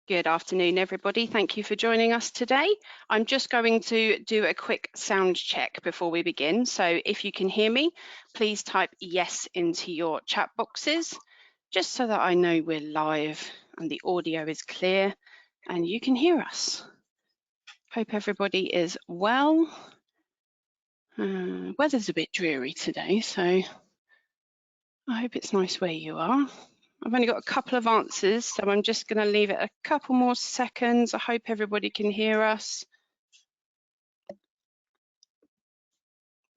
Good afternoon, everybody. Thank you for joining us today. I'm just going to do a quick sound check before we begin. So if you can hear me, please type yes into your chat boxes, just so that I know we're live and the audio is clear and you can hear us. Hope everybody is well. Weather's a bit dreary today, so I hope it's nice where you are. I've only got a couple of answers, so I'm just going to leave it a couple more seconds. I hope everybody can hear us.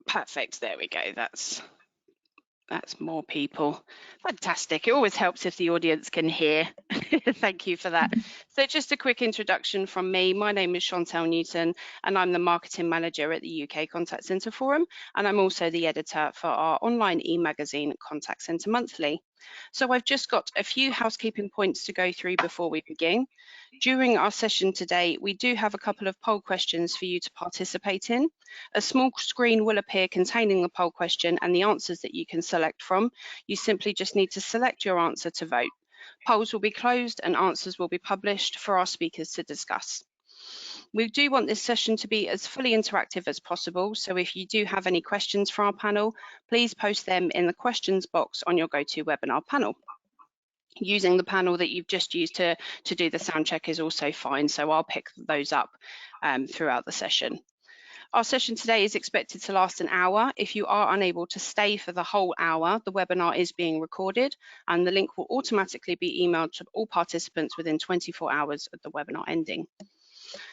Perfect, there we go. That's more people. Fantastic. It always helps if the audience can hear. Thank you for that. So just a quick introduction from me. My name is Chantel Newton and I'm the Marketing Manager at the UK Contact Centre Forum, and I'm also the editor for our online e-magazine Contact Centre Monthly. So I've just got a few housekeeping points to go through before we begin. During our session today, we do have a couple of poll questions for you to participate in. A small screen will appear containing the poll question and the answers that you can select from. You simply just need to select your answer to vote. Polls will be closed and answers will be published for our speakers to discuss. We do want this session to be as fully interactive as possible, so if you do have any questions for our panel, please post them in the questions box on your GoToWebinar panel. Using the panel that you've just used to do the sound check is also fine, so I'll pick those up throughout the session. Our session today is expected to last an hour. If you are unable to stay for the whole hour, the webinar is being recorded and the link will automatically be emailed to all participants within 24 hours of the webinar ending.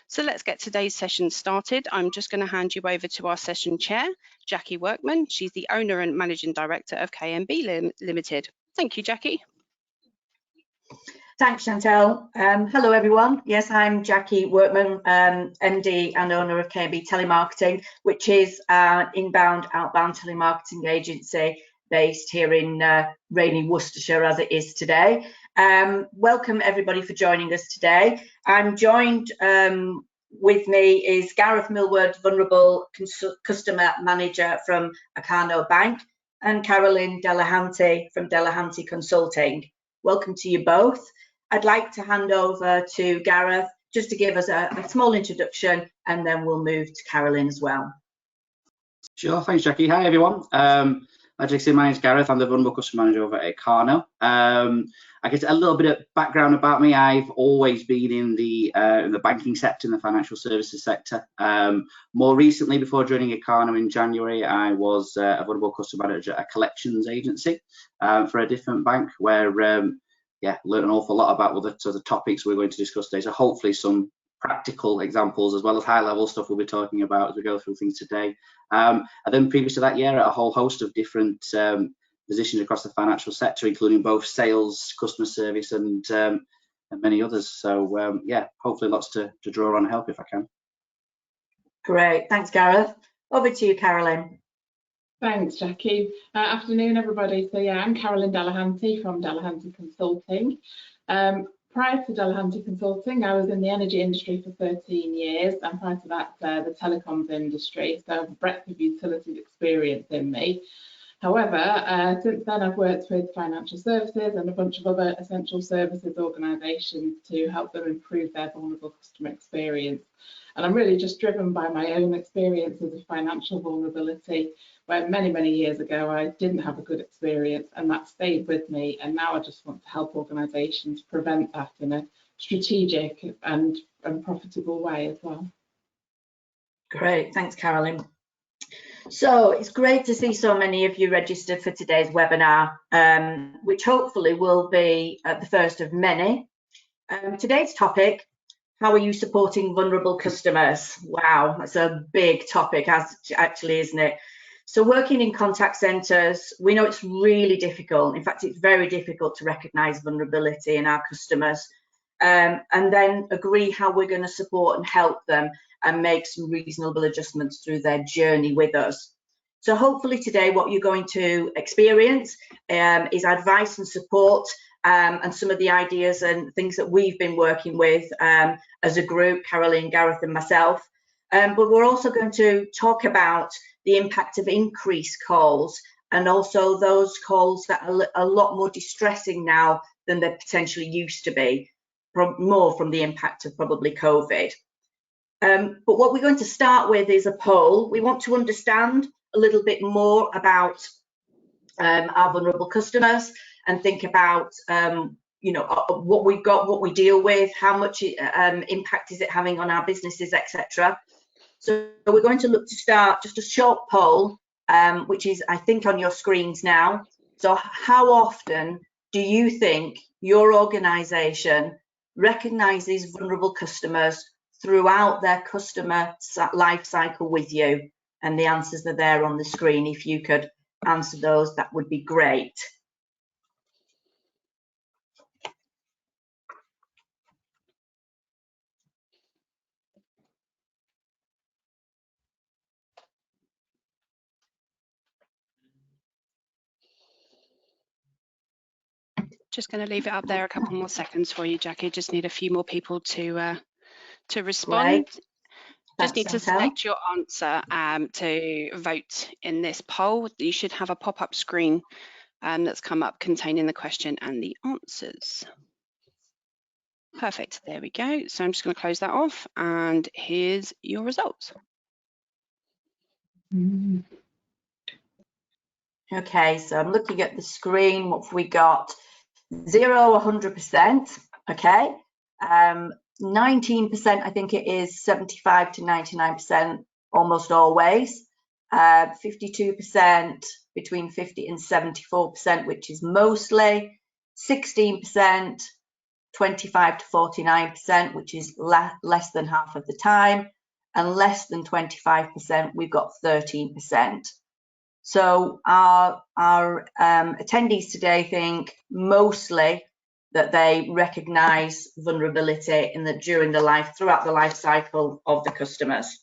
So let's get today's session started. I'm just going to hand you over to our session chair, Jacqui Workman. She's the owner and managing director of KMB Limited. Thank you, Jacqui. Thanks, Chantel. Hello, everyone. Yes, I'm Jacqui Workman, MD and owner of KMB Telemarketing, which is an inbound, outbound telemarketing agency based here in rainy Worcestershire as it is today. Welcome, everybody, for joining us today. I'm joined with me is Gareth Millward, Vulnerable Customer Manager from IKANO Bank, and Carolyn Delehanty from Delehanty Consulting. Welcome to you both. I'd like to hand over to Gareth just to give us a small introduction, and then we'll move to Carolyn as well. Sure, thanks, Jacqui. Hi, everyone. As you see, my name's Gareth. I'm the Vulnerable Customer Manager over at IKANO. I guess a little bit of background about me. I've always been in the banking sector, in the financial services sector. More recently, before joining IKANO in January, I was a Vulnerable Customer Manager at a collections agency for a different bank, where learned an awful lot about the topics we're going to discuss today. So hopefully some practical examples as well as high-level stuff we'll be talking about as we go through things today. And then previous to that year, at a whole host of different positions across the financial sector, including both sales, customer service, and many others. So hopefully lots to draw on and help if I can. Great, thanks, Gareth. Over to you, Carolyn. Thanks, Jacqui. Afternoon, everybody. So I'm Carolyn Delehanty from Delehanty Consulting. Prior to Delehanty Consulting, I was in the energy industry for 13 years, and prior to that, the telecoms industry. So I have a breadth of utilities experience in me. However, since then, I've worked with financial services and a bunch of other essential services organisations to help them improve their vulnerable customer experience. And I'm really just driven by my own experiences of financial vulnerability, where many years ago I didn't have a good experience, and that stayed with me. And now I just want to help organisations prevent that in a strategic and profitable way as well. Great, thanks, Carolyn. So it's great to see so many of you registered for today's webinar, which hopefully will be the first of many. Today's topic: how are you supporting vulnerable customers? Wow, that's a big topic, actually, isn't it? So working in contact centres, we know it's really difficult. In fact, it's very difficult to recognise vulnerability in our customers and then agree how we're going to support and help them and make some reasonable adjustments through their journey with us. So hopefully today what you're going to experience is advice and support and some of the ideas and things that we've been working with as a group, Carolyn, Gareth and myself. But we're also going to talk about the impact of increased calls, and also those calls that are a lot more distressing now than they potentially used to be. more from the impact of probably COVID. But what we're going to start with is a poll. We want to understand a little bit more about our vulnerable customers and think about what we've got, what we deal with, how much impact is it having on our businesses, etc. So we're going to look to start just a short poll, which is, I think, on your screens now. So how often do you think your organisation recognises vulnerable customers throughout their customer life cycle with you? And the answers are there on the screen. If you could answer those, that would be great. Just going to leave it up there a couple more seconds for you, Jacqui. Just need a few more people to respond. Right. Just need to select your answer to vote in this poll. You should have a pop-up screen that's come up containing the question and the answers. Perfect, there we go. So I'm just going to close that off, and here's your results. Okay, so I'm looking at the screen. What have we got? 0, 100%. Okay. 19%, I think it is 75 to 99%, almost always. 52%, between 50 and 74%, which is mostly. 16%, 25 to 49%, which is less than half of the time. And less than 25%, we've got 13%. So our attendees today think mostly that they recognise vulnerability throughout the life cycle of the customers.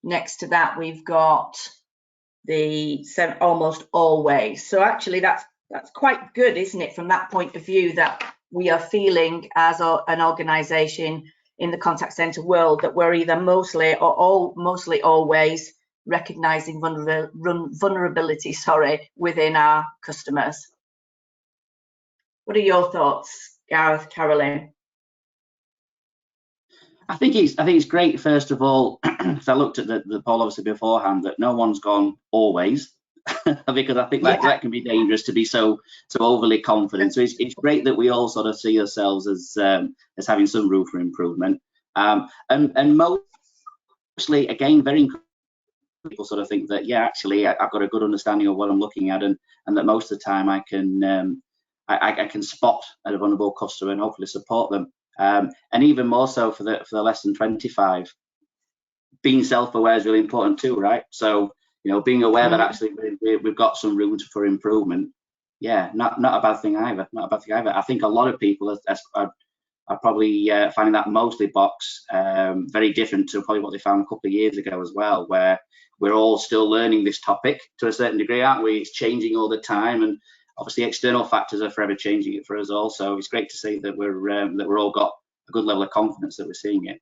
Next to that, we've got the almost always. So actually, that's quite good, isn't it, from that point of view, that we are feeling as an organisation in the contact centre world that we're either mostly or mostly always recognising vulnerability, within our customers. What are your thoughts, Gareth, Carolyn? I think it's great, first of all, because I looked at the poll obviously beforehand, that no one's gone always, because I think that can be dangerous to be so overly confident. So it's great that we all sort of see ourselves as having some room for improvement, and mostly, again, very people sort of think that, yeah, actually I've got a good understanding of what I'm looking at, and that most of the time I can spot a vulnerable customer and hopefully support them, and even more so for the less than 25. Being self-aware is really important too, right? So being aware that actually we've got some room for improvement. Yeah, not a bad thing either. Not a bad thing either. I think a lot of people are probably finding that mostly box very different to probably what they found a couple of years ago as well, where we're all still learning this topic to a certain degree, aren't we? It's changing all the time, and obviously external factors are forever changing it for us all. So it's great to see that we're all got a good level of confidence that we're seeing it.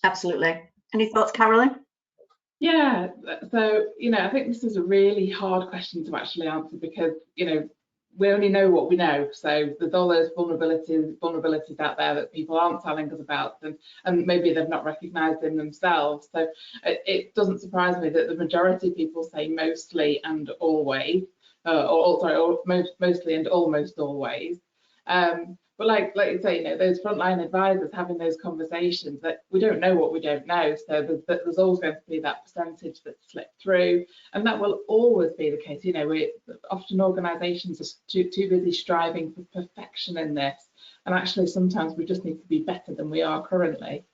Absolutely. Any thoughts, Carolyn? Yeah, so I think this is a really hard question to actually answer, because we only know what we know. So there's all those vulnerabilities out there that people aren't telling us about, and maybe they've not recognised in themselves. So it doesn't surprise me that the majority of people say mostly and always, mostly and almost always. But like you say, those frontline advisors having those conversations, that we don't know what we don't know. So there's always going to be that percentage that's slipped through, and that will always be the case. Often organisations are too busy striving for perfection in this, and actually sometimes we just need to be better than we are currently.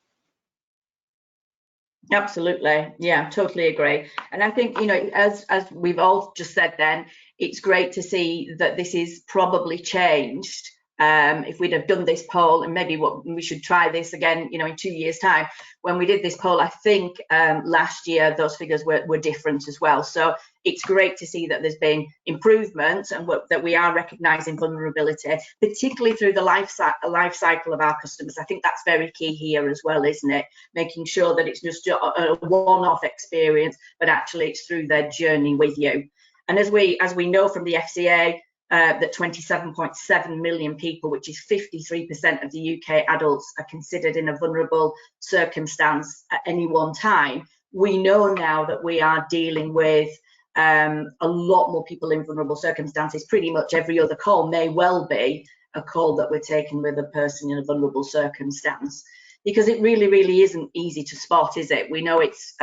Absolutely, yeah, totally agree. And I think as we've all just said, then it's great to see that this is probably changed. If we'd have done this poll, and maybe we should try this again, in 2 years' time. When we did this poll, I think last year those figures were different as well. So it's great to see that there's been improvements, and that we are recognising vulnerability, particularly through the life cycle of our customers. I think that's very key here as well, isn't it? Making sure that it's just a one-off experience, but actually it's through their journey with you. And as we know from the FCA, that 27.7 million people, which is 53% of the UK adults, are considered in a vulnerable circumstance at any one time. We know now that we are dealing with a lot more people in vulnerable circumstances. Pretty much every other call may well be a call that we're taking with a person in a vulnerable circumstance, because it really isn't easy to spot, is it? We know it's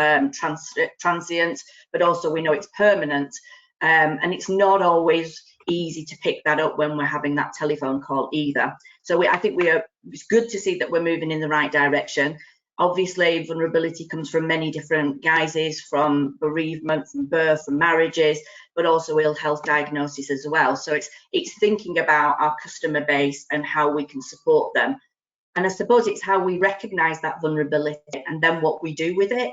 transient, but also we know it's permanent, and it's not always easy to pick that up when we're having that telephone call either. So I think it's good to see that we're moving in the right direction. Obviously, vulnerability comes from many different guises, from bereavement, from birth, from marriages, but also ill health diagnosis as well. So it's thinking about our customer base and how we can support them. And I suppose it's how we recognise that vulnerability and then what we do with it.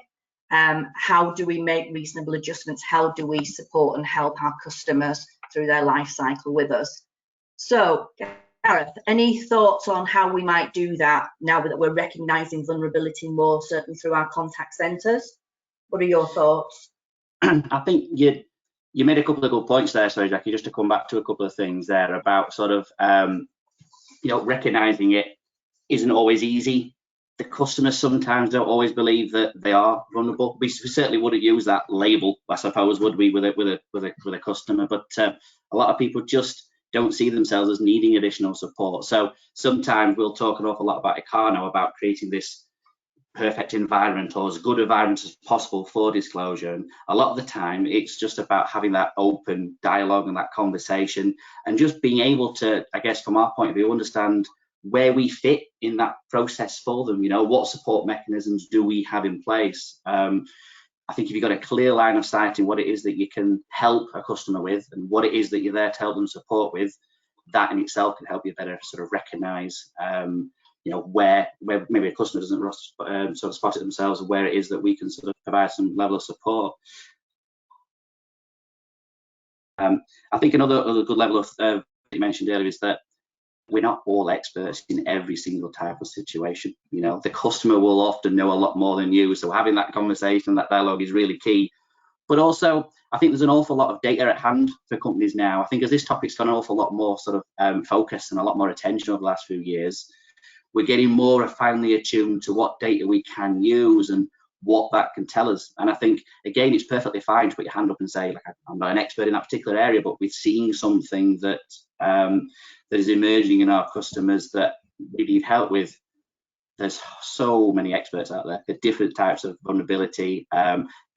How do we make reasonable adjustments? How do we support and help our customers through their life cycle with us? So, Gareth, any thoughts on how we might do that now that we're recognising vulnerability more, certainly through our contact centres? What are your thoughts? I think you made a couple of good points there, sorry, Jacqui, just to come back to a couple of things there about sort of, recognising it isn't always easy. The customers sometimes don't always believe that they are vulnerable. We certainly wouldn't use that label, I suppose, would we, with a customer? But a lot of people just don't see themselves as needing additional support. So sometimes we'll talk an awful lot about IKANO, about creating this perfect environment or as good environment as possible for disclosure. And a lot of the time, it's just about having that open dialogue and that conversation, and just being able to, I guess, from our point of view, understand where we fit in that process for them. What support mechanisms do we have in place? I think if you've got a clear line of sight in what it is that you can help a customer with and what it is that you're there to help them support with, that in itself can help you better sort of recognise, where maybe a customer doesn't sort of spot it themselves, and where it is that we can sort of provide some level of support. I think another good level of you mentioned earlier is that we're not all experts in every single type of situation. The customer will often know a lot more than you, so having that conversation, that dialogue is really key. But also, I think there's an awful lot of data at hand for companies now. I think as this topic's got an awful lot more sort of focus and a lot more attention over the last few years, we're getting more finely attuned to what data we can use and what that can tell us. And I think, again, it's perfectly fine to put your hand up and say, like, I'm not an expert in that particular area, but we're seeing something that that is emerging in our customers that we need help with. There's so many experts out there for different types of vulnerability.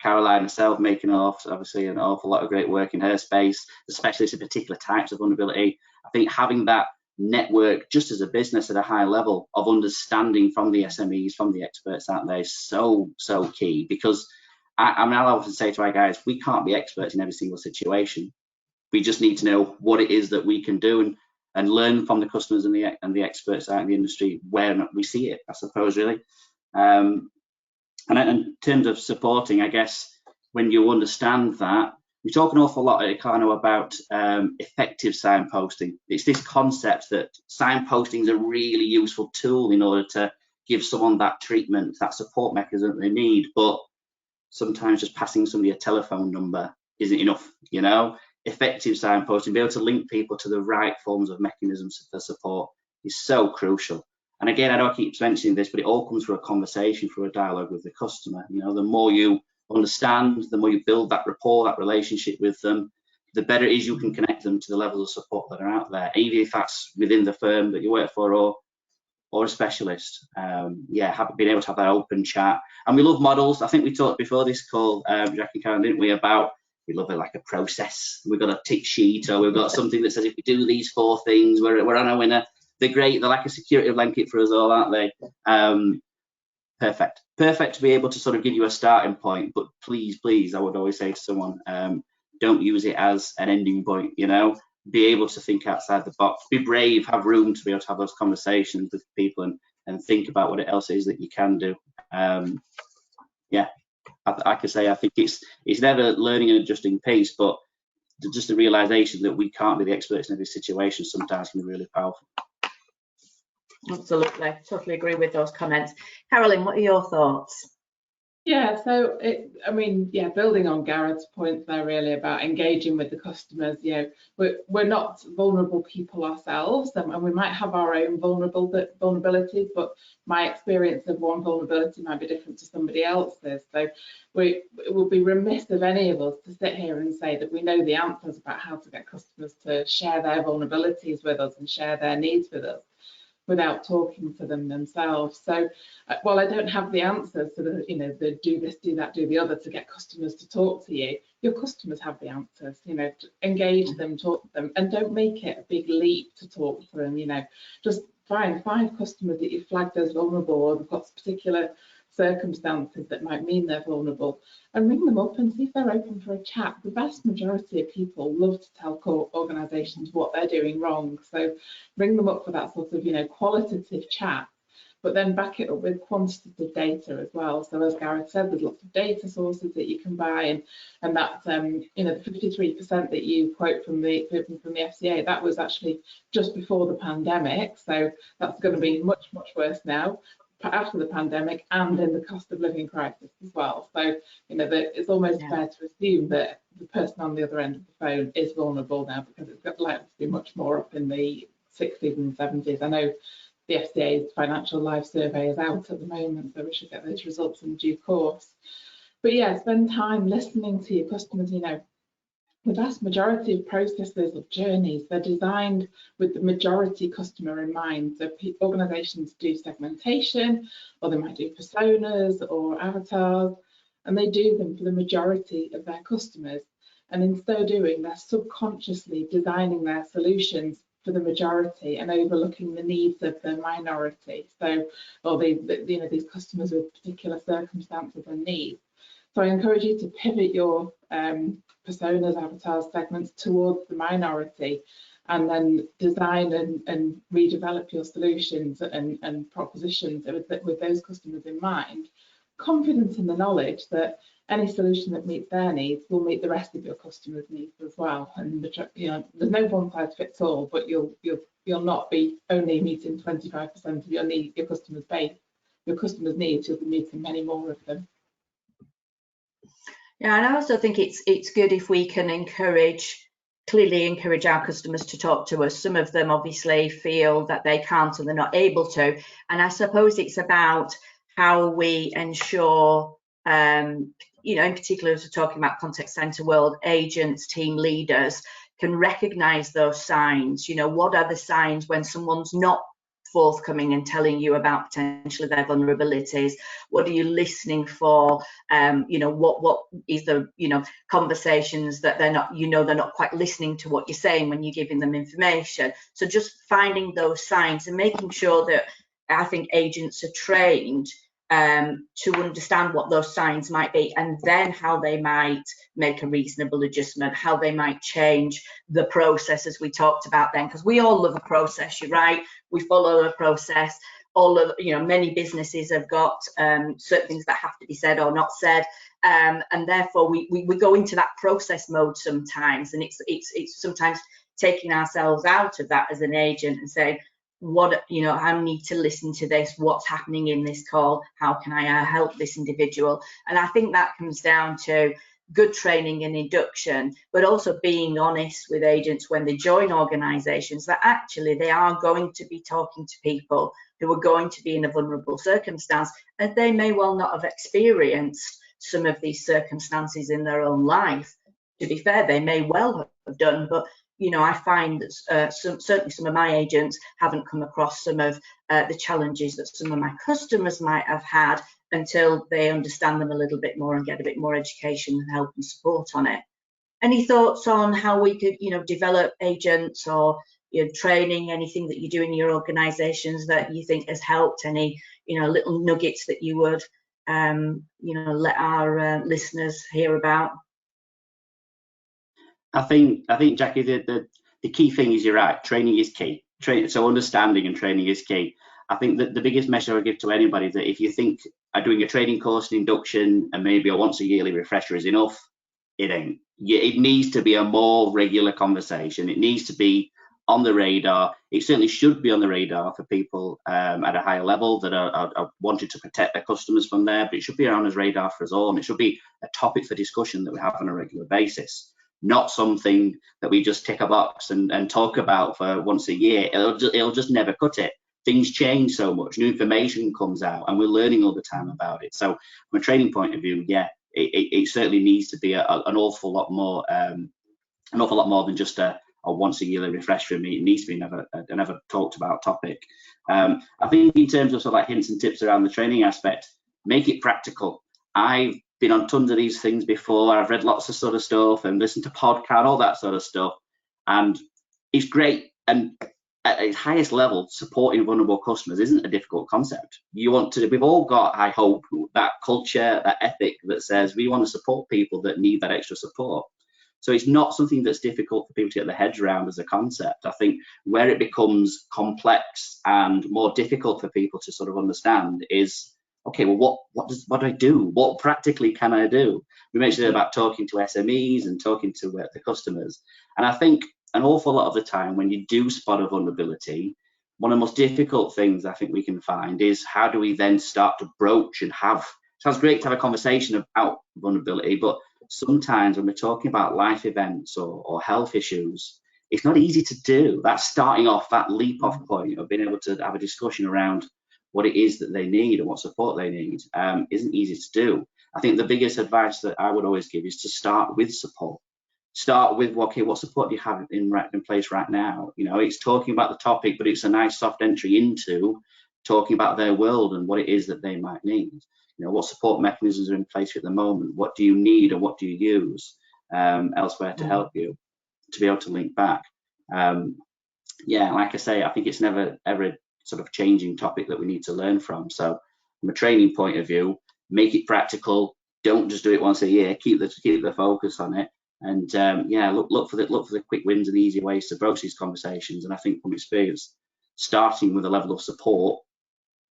Caroline herself making obviously an awful lot of great work in her space, especially in particular types of vulnerability. I think having that network just as a business at a high level of understanding from the SMEs, from the experts out there is so key, because I often say to our guys, we can't be experts in every single situation. We just need to know what it is that we can do and learn from the customers and the experts out in the industry where we see it, I suppose, really. And in terms of supporting, I guess, when you understand that, we talk an awful lot at IKANO about effective signposting. It's this concept that signposting is a really useful tool in order to give someone that treatment, that support mechanism they need, but sometimes just passing somebody a telephone number isn't enough, Effective signposting, be able to link people to the right forms of mechanisms for support is so crucial. And again, I know I keep mentioning this, but it all comes through a conversation, through a dialogue with the customer. The more you understand, the more you build that rapport, that relationship with them, the better it is you can connect them to the levels of support that are out there, even if that's within the firm that you work for or a specialist. Being able to have that open chat. And we love models. I think we talked before this call, Jacqui and Karen, didn't we, about we love it like a process. We've got a tick sheet, or we've got something that says if we do these 4 things, we're on a winner. They're great. They're like a security blanket for us all, aren't they? Perfect to be able to sort of give you a starting point. But please, I would always say to someone, don't use it as an ending point. Be able to think outside the box. Be brave. Have room to be able to have those conversations with people and think about what else it is that you can do. I could say I think it's never learning and adjusting pace, but just the realization that we can't be the experts in every situation sometimes can be really powerful. Absolutely, totally agree with those comments. Carolyn, what are your thoughts? Yeah, so building on Gareth's points there really about engaging with the customers. We're not vulnerable people ourselves, and we might have our own vulnerabilities, but my experience of one vulnerability might be different to somebody else's. So it would be remiss of any of us to sit here and say that we know the answers about how to get customers to share their vulnerabilities with us and share their needs with us without talking to them themselves. So while I don't have the answers to the do this, do that, do the other to get customers to talk to you, your customers have the answers. Engage them, talk to them, and don't make it a big leap to talk to them. Just find 5 customers that you flagged as vulnerable, or they've got particular circumstances that might mean they're vulnerable, and ring them up and see if they're open for a chat. The vast majority of people love to tell organisations what they're doing wrong, so ring them up for that sort of qualitative chat, but then back it up with quantitative data as well. So as Gareth said, there's lots of data sources that you can buy, and that the 53% that you quote from the FCA, that was actually just before the pandemic, so that's going to be much worse now after the pandemic and in the cost of living crisis as well. So it's almost fair to assume that the person on the other end of the phone is vulnerable now, because it's likely to be much more up in the 60s and 70s. I know the FCA's financial life survey is out at the moment, so we should get those results in due course. But yeah, spend time listening to your customers. The vast majority of processes or journeys, they're designed with the majority customer in mind. So organisations do segmentation, or they might do personas or avatars, and they do them for the majority of their customers. And in so doing, they're subconsciously designing their solutions for the majority and overlooking the needs of the minority. So, or these customers with particular circumstances and needs. So I encourage you to pivot your personas, avatars, segments towards the minority, and then design and redevelop your solutions and propositions with those customers in mind, confident in the knowledge that any solution that meets their needs will meet the rest of your customers' needs as well. And there's no one size fits all, but you'll not be only meeting 25% of your customers' needs. You'll be meeting many more of them. Yeah, and I also think it's good if we can clearly encourage our customers to talk to us. Some of them obviously feel that they can't and they're not able to. And I suppose it's about how we ensure, in particular, as we're talking about contact centre world, agents, team leaders can recognise those signs. What are the signs when someone's not forthcoming and telling you about potentially their vulnerabilities? What are you listening for? What is the conversations that they're not quite listening to what you're saying when you're giving them information. So just finding those signs and making sure that I think agents are trained to understand what those signs might be, and then how they might make a reasonable adjustment, how they might change the process, as we talked about then, because we all love a process, you're right, we follow a process. Many businesses have got certain things that have to be said or not said, and therefore we go into that process mode sometimes, and it's sometimes taking ourselves out of that as an agent and saying, I need to listen to this, what's happening in this call, how can I help this individual? And I think that comes down to good training and induction, but also being honest with agents when they join organisations that actually they are going to be talking to people who are going to be in a vulnerable circumstance, and they may well not have experienced some of these circumstances in their own life. To be fair, they may well have done, but I find that certainly some of my agents haven't come across some of the challenges that some of my customers might have had until they understand them a little bit more and get a bit more education and help and support on it. Any thoughts on how we could, develop agents or training, anything that you do in your organisations that you think has helped? Any, little nuggets that you would, let our listeners hear about? I think Jacqui, the key thing is, you're right, training is key. So understanding and training is key. I think that the biggest message I would give to anybody is that if you think doing a training course, an induction, and maybe a once a yearly refresher is enough, it ain't. It needs to be a more regular conversation. It needs to be on the radar. It certainly should be on the radar for people at a higher level that are wanting to protect their customers from there, but it should be on his radar for us all, and it should be a topic for discussion that we have on a regular basis, not something that we just tick a box and talk about for once a year. It'll just never cut it. Things change so much, new information comes out, and we're learning all the time about it. So from a training point of view, yeah, it certainly needs to be an awful lot more than just a once a yearly refresh for me. It needs to be a never talked about topic. I think in terms of sort of like hints and tips around the training aspect, make it practical. I've been on tons of these things before. I've read lots of sort of stuff and listened to podcasts, all that sort of stuff, and it's great. And at its highest level, supporting vulnerable customers isn't a difficult concept. We've all got, I hope, that culture, that ethic that says we want to support people that need that extra support. So it's not something that's difficult for people to get their heads around as a concept. I think where it becomes complex and more difficult for people to sort of understand is, okay, well, what do I do? What practically can I do? We mentioned about talking to SMEs and talking to the customers. And I think an awful lot of the time when you do spot a vulnerability, one of the most difficult things I think we can find is how do we then start to broach and have, sounds great to have a conversation about vulnerability, but sometimes when we're talking about life events or health issues, it's not easy to do. That's starting off, that leap off point of being able to have a discussion around what it is that they need and what support they need isn't easy to do. I think the biggest advice that I would always give is to start with support. Start with, okay, what support do you have in place right now? You know, it's talking about the topic, but it's a nice soft entry into talking about their world and what it is that they might need. You know, what support mechanisms are in place at the moment? What do you need or what do you use elsewhere to help you to be able to link back? Yeah, like I say, I think it's never ever sort of changing topic that we need to learn from. So from a training point of view, make it practical. Don't just do it once a year. Keep the focus on it. And yeah, look for the quick wins and easy ways to broach these conversations. And I think from experience, starting with a level of support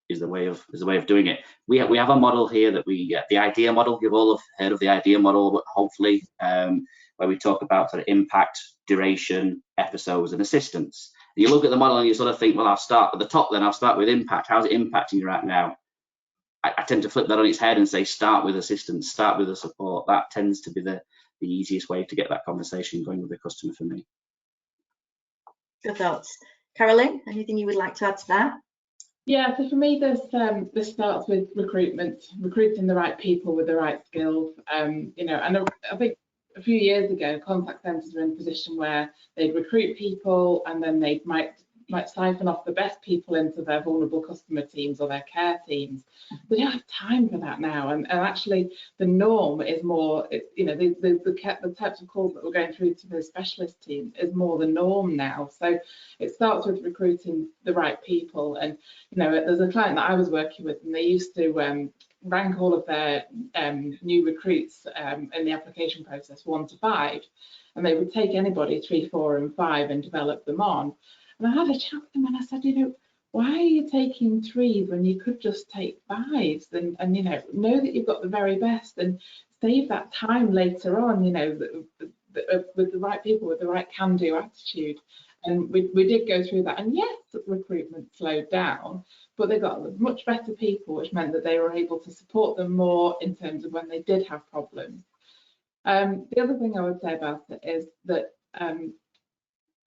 is the way of doing it. We have a model here that the IDEA model. You've all heard of the IDEA model, but hopefully, where we talk about sort of impact, duration, episodes, and assistance. And you look at the model and you sort of think, well, I'll start at the top. Then I'll start with impact. How's it impacting you right now? I tend to flip that on its head and say, start with assistance, start with the support. That tends to be the easiest way to get that conversation going with the customer for me. Good thoughts. Carolyn, anything you would like to add to that? Yeah, so for me, this starts with recruiting the right people with the right skills. You know, and I think a few years ago, contact centres were in a position where they'd recruit people and then they might siphon off the best people into their vulnerable customer teams or their care teams. They don't have time for that now, and actually the norm is more, you know, the types of calls that we're going through to the specialist team is more the norm now. So it starts with recruiting the right people. And you know, there's a client that I was working with, and they used to rank all of their new recruits in the application process 1 to 5, and they would take anybody 3, 4, and 5 and develop them on. And I had a chat with them and I said, you know, why are you taking 3s when you could just take 5s and you know that you've got the very best and save that time later on, you know, with the right people, with the right can-do attitude. And we did go through that, and yes, recruitment slowed down, but they got much better people, which meant that they were able to support them more in terms of when they did have problems. The other thing I would say about it is that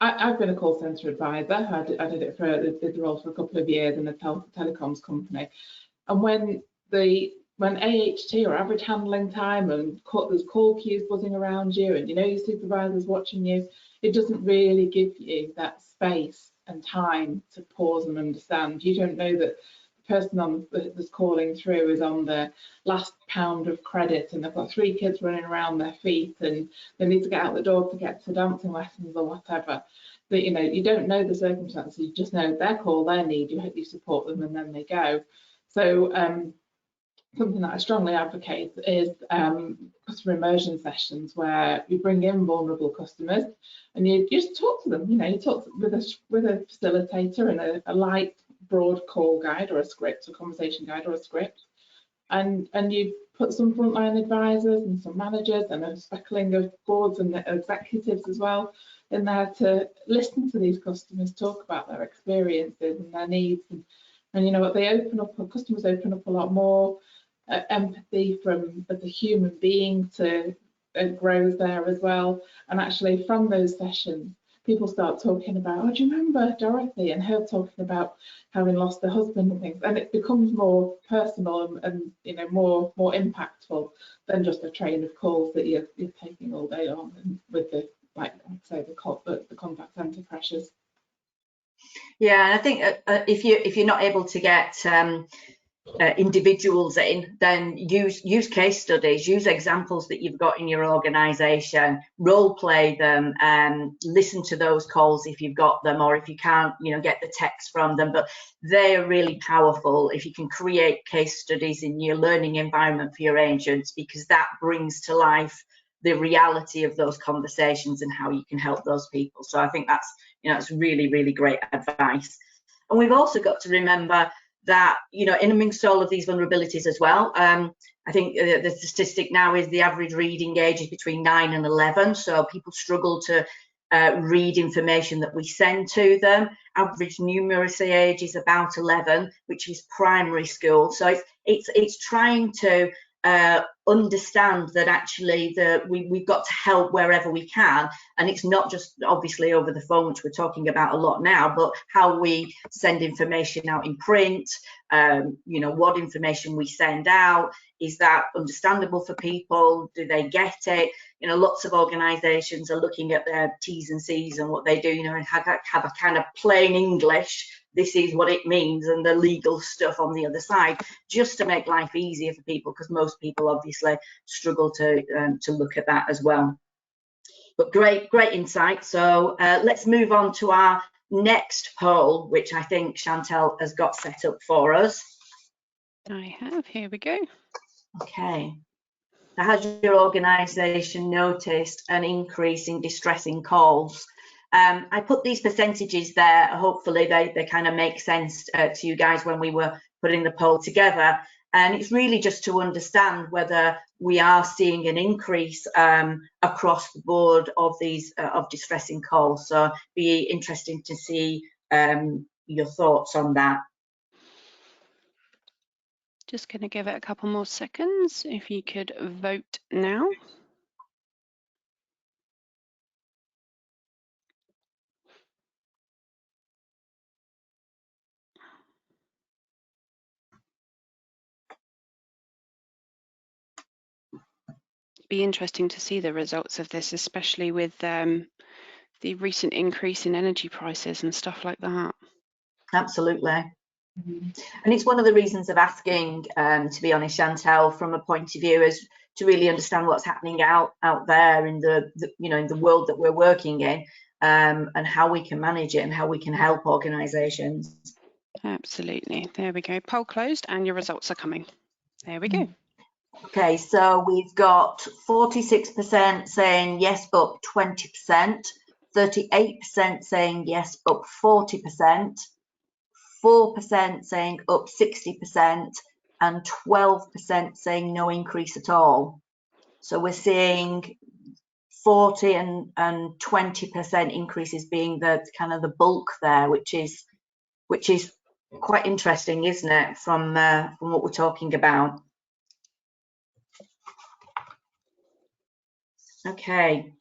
I've been a call centre advisor. I did it did the role for a couple of years in a telecoms company. And when AHT or average handling time and there's call queues buzzing around you and you know your supervisor's watching you, it doesn't really give you that space and time to pause and understand. You don't know that the person that's calling through is on their last pound of credit and they've got 3 kids running around their feet and they need to get out the door to get to dancing lessons or whatever. But you know, you don't know the circumstances, you just know their call, their need, you support them and then they go. So something that I strongly advocate is customer immersion sessions where you bring in vulnerable customers and you just talk to them. You know, you talk with a facilitator and a light, broad call guide or a script, a conversation guide or a script, and you put some frontline advisors and some managers and a speckling of boards and executives as well in there to listen to these customers talk about their experiences and their needs, and you know what, customers open up a lot more. Empathy from the human being to grows there as well, and actually from those sessions people start talking about, oh, do you remember Dorothy and her talking about having lost her husband and things, and it becomes more personal and you know more impactful than just a train of calls that you're taking all day long, and with the like I say the contact centre pressures. Yeah, and I think if you're not able to get individuals in, then use case studies, use examples that you've got in your organisation, role play them, and listen to those calls if you've got them, or if you can't, you know, get the text from them. But they are really powerful if you can create case studies in your learning environment for your agents, because that brings to life the reality of those conversations and how you can help those people. So I think that's, you know, it's really, really great advice. And we've also got to remember that, you know, in amongst all of these vulnerabilities as well, I think the statistic now is the average reading age is between 9 and 11. So people struggle to read information that we send to them. Average numeracy age is about 11, which is primary school. So it's trying to understand that actually we've got to help wherever we can, and it's not just obviously over the phone, which we're talking about a lot now, but how we send information out in print, you know, what information we send out, is that understandable for people, do they get it? You know, lots of organizations are looking at their T's and C's and what they do, you know, and have a kind of plain English, this is what it means, and the legal stuff on the other side, just to make life easier for people, because most people obviously struggle to look at that as well. But great insight. So let's move on to our next poll, which I think Chantel has got set up for us. I have, here we go. Okay. Now, has your organisation noticed an increase in distressing calls? I put these percentages there. Hopefully they kind of make sense to you guys when we were putting the poll together. And it's really just to understand whether we are seeing an increase across the board of these of distressing calls. So be interesting to see your thoughts on that. Just going to give it a couple more seconds. If you could vote now. Be interesting to see the results of this, especially with the recent increase in energy prices and stuff like that. Absolutely. And it's one of the reasons of asking, to be honest, Chantel, from a point of view, is to really understand what's happening out there in the you know, in the world that we're working in, and how we can manage it and how we can help organisations. Absolutely. There we go. Poll closed and your results are coming. There we go. Okay, so we've got 46% saying yes, up 20%, 38% saying yes, up 40%, 4% saying up 60%, and 12% saying no increase at all. So we're seeing 40 and 20% increases being the kind of the bulk there, which is quite interesting, isn't it, from what we're talking about. Okay,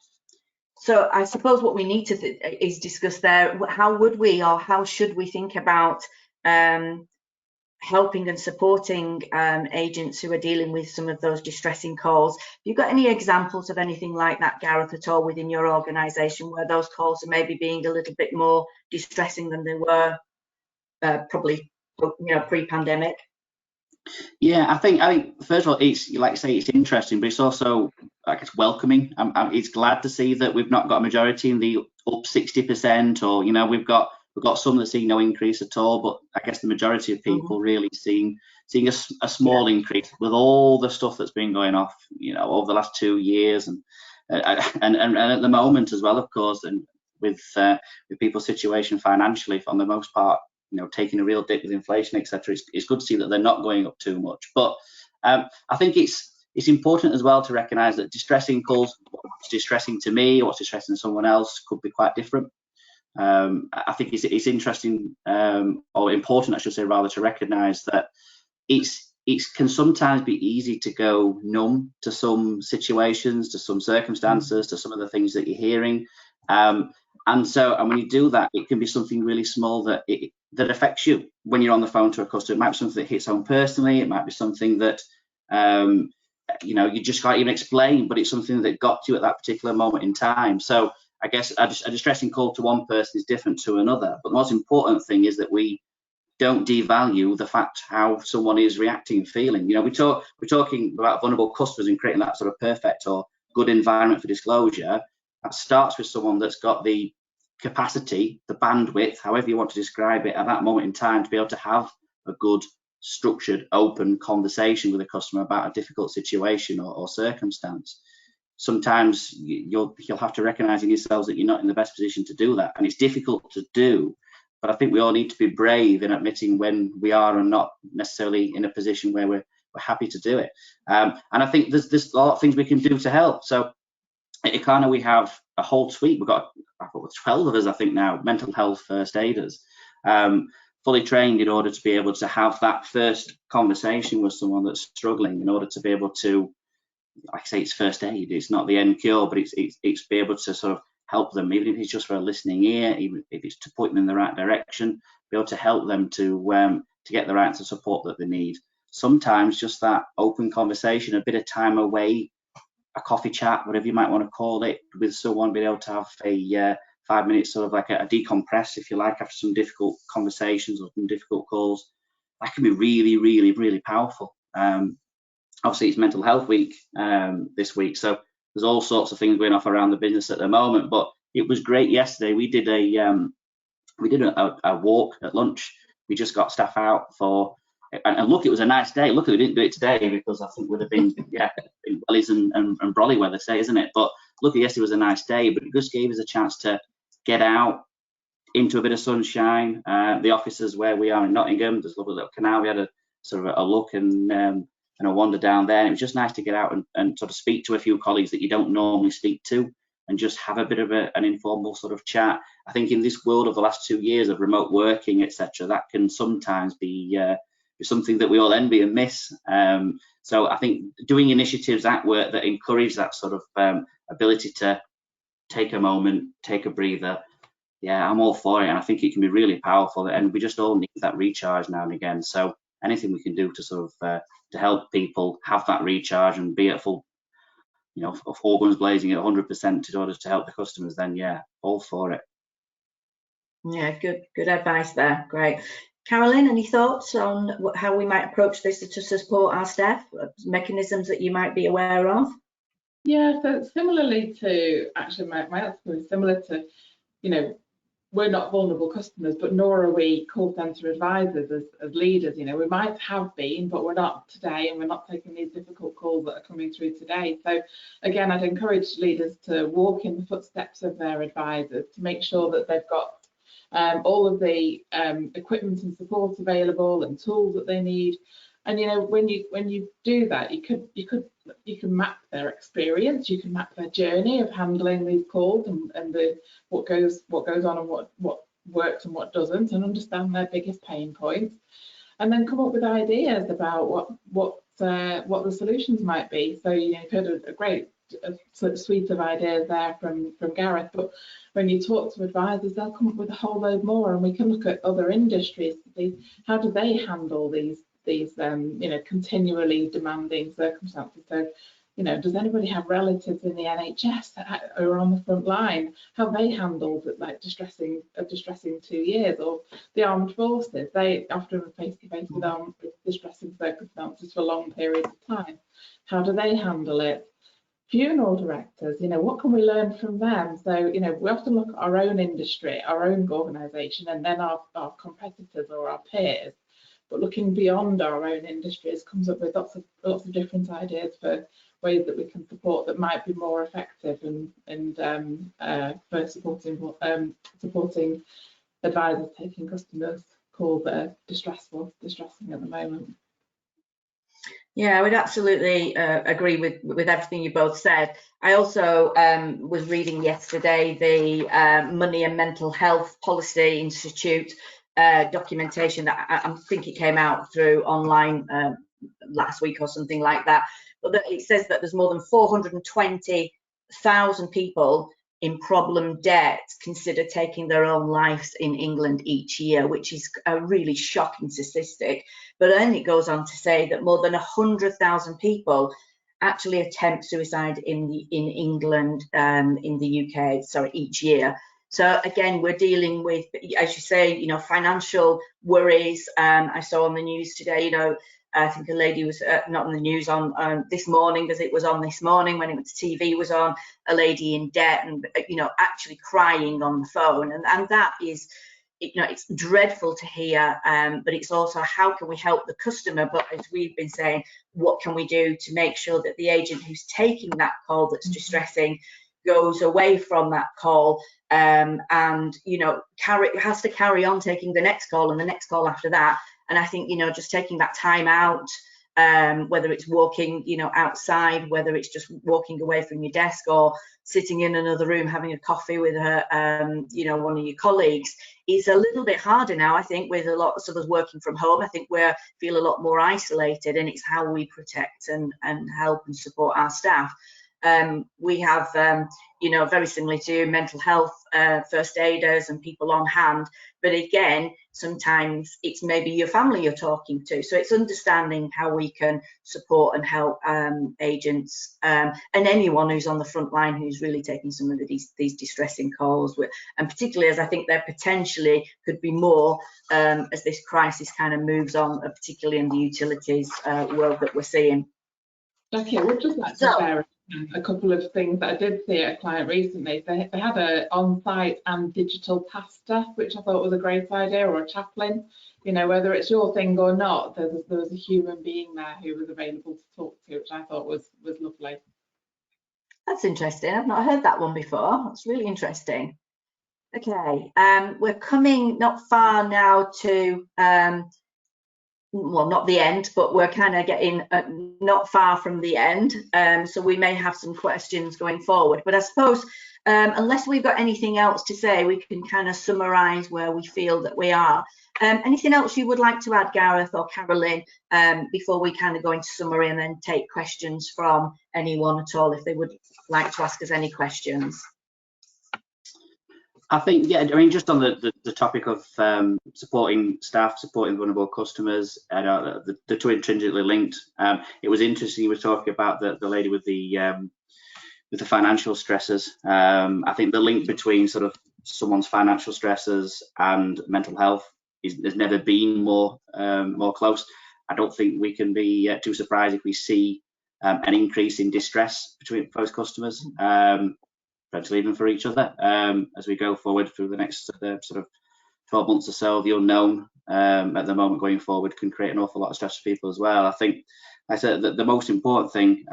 so I suppose what we need to is discuss there, how would we or how should we think about helping and supporting agents who are dealing with some of those distressing calls. Have you got any examples of anything like that, Gareth, at all within your organisation, where those calls are maybe being a little bit more distressing than they were probably, you know, pre-pandemic? Yeah, I think first of all, it's like I say, it's interesting, but it's also, I guess, welcoming. It's glad to see that we've not got a majority in the up 60%, or, you know, we've got some that see no increase at all, but I guess the majority of people really seeing a small increase with all the stuff that's been going off, you know, over the last 2 years, and at the moment as well, of course, and with people's situation financially, for the most part, you know, taking a real dip with inflation, etc. It's good to see that they're not going up too much. But I think it's it's important as well to recognise that distressing calls, what's distressing to me or what's distressing to someone else, could be quite different. I think it's interesting, or important, I should say, rather, to recognise that it can sometimes be easy to go numb to some situations, to some circumstances, to some of the things that you're hearing. And when you do that, it can be something really small that affects you when you're on the phone to a customer. It might be something that hits home personally. It might be something that you just can't even explain, but it's something that got to you at that particular moment in time. So I guess a distressing call to one person is different to another. But the most important thing is that we don't devalue the fact how someone is reacting and feeling. We're talking about vulnerable customers and creating that sort of perfect or good environment for disclosure. That starts with someone that's got the capacity, the bandwidth, however you want to describe it, at that moment in time to be able to have a good, structured, open conversation with a customer about a difficult situation or circumstance. Sometimes you'll have to recognise in yourselves that you're not in the best position to do that, and it's difficult to do. But I think we all need to be brave in admitting when we are and not necessarily in a position where we're happy to do it. And I think there's a lot of things we can do to help. So at IKANO, we have a whole suite. We've got 12 of us, I think now, mental health first aiders, fully trained in order to be able to have that first conversation with someone that's struggling, in order to be able to, like I say, it's first aid. It's not the end cure, but it's be able to sort of help them, even if it's just for a listening ear, even if it's to point them in the right direction, be able to help them to get the right support that they need. Sometimes just that open conversation, a bit of time away, a coffee chat, whatever you might want to call it, with someone, being able to have a 5 minutes sort of like a decompress, if you like, after some difficult conversations or some difficult calls, that can be really, really, really powerful. Obviously, it's Mental Health Week this week, so there's all sorts of things going off around the business at the moment. But it was great yesterday. We did a walk at lunch. We just got staff out for, and look, it was a nice day. Luckily, we didn't do it today because I think it would have been wellies and brolly weather today, isn't it? But luckily, yesterday was a nice day. But it just gave us a chance to get out into a bit of sunshine. The offices where we are in Nottingham, there's a lovely little canal. We had a sort of a look and a wander down there. And it was just nice to get out and sort of speak to a few colleagues that you don't normally speak to, and just have a bit of an informal sort of chat. I think in this world of the last 2 years of remote working, etc., that can sometimes be something that we all envy and miss. So I think doing initiatives at work that encourage that sort of ability to take a moment, take a breather, I'm all for it. And I think it can be really powerful, and we just all need that recharge now and again. So anything we can do to sort of to help people have that recharge and be at full, all guns blazing at 100% in order to help the customers, then all for it. Yeah, good advice there. Great. Carolyn, any thoughts on how we might approach this to support our staff? Mechanisms that you might be aware of? Yeah, so similarly to, actually my answer is similar to, we're not vulnerable customers, but nor are we call centre advisors as leaders. We might have been, but we're not today, and we're not taking these difficult calls that are coming through today. So again, I'd encourage leaders to walk in the footsteps of their advisors, to make sure that they've got all of the equipment and support available and tools that they need. And when you do that, you can map their experience, you can map their journey of handling these calls and what goes on and what works and what doesn't, and understand their biggest pain points, and then come up with ideas about what the solutions might be. So you've heard a great suite of ideas there from Gareth, but when you talk to advisors, they'll come up with a whole load more, and we can look at other industries to see how do they handle these continually demanding circumstances. So does anybody have relatives in the NHS that are on the front line? How they handled it, like distressing 2 years, or the armed forces? They often are face to face with distressing circumstances for long periods of time. How do they handle it? Funeral directors, what can we learn from them? So we often look at our own industry, our own organisation, and then our competitors or our peers. But looking beyond our own industries comes up with lots of different ideas for ways that we can support that might be more effective and for supporting advisors taking customers' calls that are distressing at the moment. Yeah, I would absolutely agree with everything you both said. I also was reading yesterday the Money and Mental Health Policy Institute documentation that I think it came out through online last week or something like that. But it says that there's more than 420,000 people in problem debt consider taking their own lives in England each year, which is a really shocking statistic. But then it goes on to say that more than 100,000 people actually attempt suicide in England, in the UK, sorry, each year. So again, we're dealing with, as you say, you know, financial worries. I saw on the news today, you know, I think a lady was not on the news on this morning, because it was on this morning when it was TV, was on a lady in debt and, you know, actually crying on the phone. And that is, you know, it's dreadful to hear, but it's also how can we help the customer? But as we've been saying, what can we do to make sure that the agent who's taking that call that's distressing goes away from that call, and, you know, has to carry on taking the next call and the next call after that. And I think, you know, just taking that time out, whether it's walking, you know, outside, whether it's just walking away from your desk or sitting in another room having a coffee with you know, one of your colleagues, is a little bit harder now. I think with a lot of us working from home, I think we feel a lot more isolated, and it's how we protect and help and support our staff. We have, you know, very similar to mental health, first aiders and people on hand. But again, sometimes it's maybe your family you're talking to. So it's understanding how we can support and help agents and anyone who's on the front line who's really taking some of these distressing calls. And particularly as I think there potentially could be more as this crisis kind of moves on, particularly in the utilities world that we're seeing. Jacqui, I would just like to share a couple of things that I did see at a client recently. They had an on-site and digital pastor, which I thought was a great idea, or a chaplain. You know, whether it's your thing or not, there was a human being there who was available to talk to, which I thought was lovely. That's interesting. I've not heard that one before. That's really interesting. Okay, we're coming not far now to well, not the end, but we're kind of getting not far from the end, so we may have some questions going forward. But I suppose unless we've got anything else to say, we can kind of summarise where we feel that we are. Anything else you would like to add, Gareth or Carolyn, before we kind of go into summary and then take questions from anyone at all if they would like to ask us any questions? I think, yeah, I mean, just on the topic of supporting staff, supporting vulnerable customers, the two are intrinsically linked. It was interesting you were talking about the lady with the financial stresses. I think the link between sort of someone's financial stresses and mental health has never been more close. I don't think we can be too surprised if we see an increase in distress between those customers. Potentially even for each other as we go forward through the next sort of 12 months or so. The unknown at the moment going forward can create an awful lot of stress for people as well. I think, like I said, the most important thing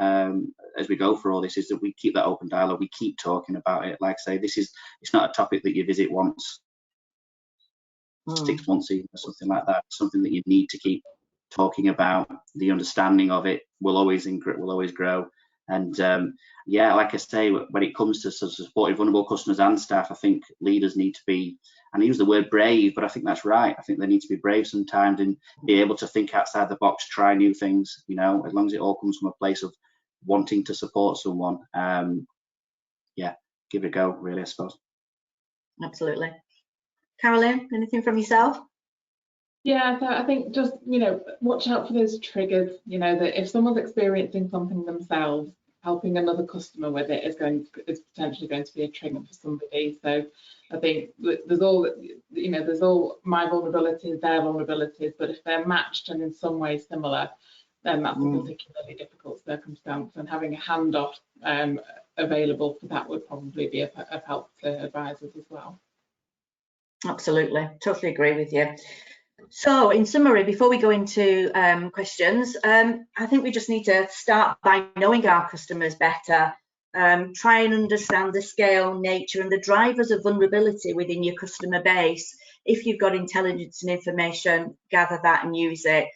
as we go through all this is that we keep that open dialogue, we keep talking about it. Like I say, it's not a topic that you visit once, 6 months even, or something like that. It's something that you need to keep talking about. The understanding of it will always grow. And yeah, like I say, when it comes to sort of supporting vulnerable customers and staff, I think leaders need to be, and I use the word brave, but I think that's right. I think they need to be brave sometimes and be able to think outside the box, try new things, you know, as long as it all comes from a place of wanting to support someone. Yeah, give it a go, really, I suppose. Absolutely. Carolyn, anything from yourself? Yeah, so I think just, you know, watch out for those triggers, you know, that if someone's experiencing something themselves, helping another customer with it is potentially going to be a trigger for somebody. So I think there's all, you know, there's all my vulnerabilities, their vulnerabilities, but if they're matched and in some way similar, then that's a particularly difficult circumstance, and having a handoff available for that would probably be of help to advisors as well. Absolutely, totally agree with you. So in summary, before we go into questions, I think we just need to start by knowing our customers better, try and understand the scale, nature and the drivers of vulnerability within your customer base. If you've got intelligence and information, gather that and use it.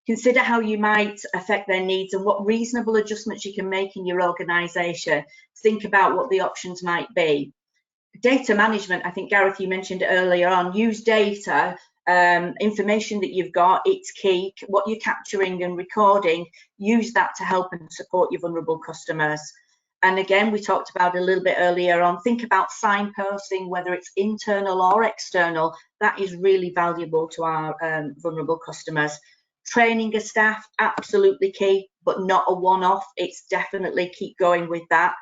Consider how you might affect their needs and what reasonable adjustments you can make in your organisation. Think about what the options might be. Data management, I think, Gareth, you mentioned earlier on, use data, information that you've got, it's key. What you're capturing and recording, use that to help and support your vulnerable customers. And again, we talked about a little bit earlier on, think about signposting, whether it's internal or external. That is really valuable to our vulnerable customers. Training of staff, absolutely key, but not a one-off. It's definitely keep going with that.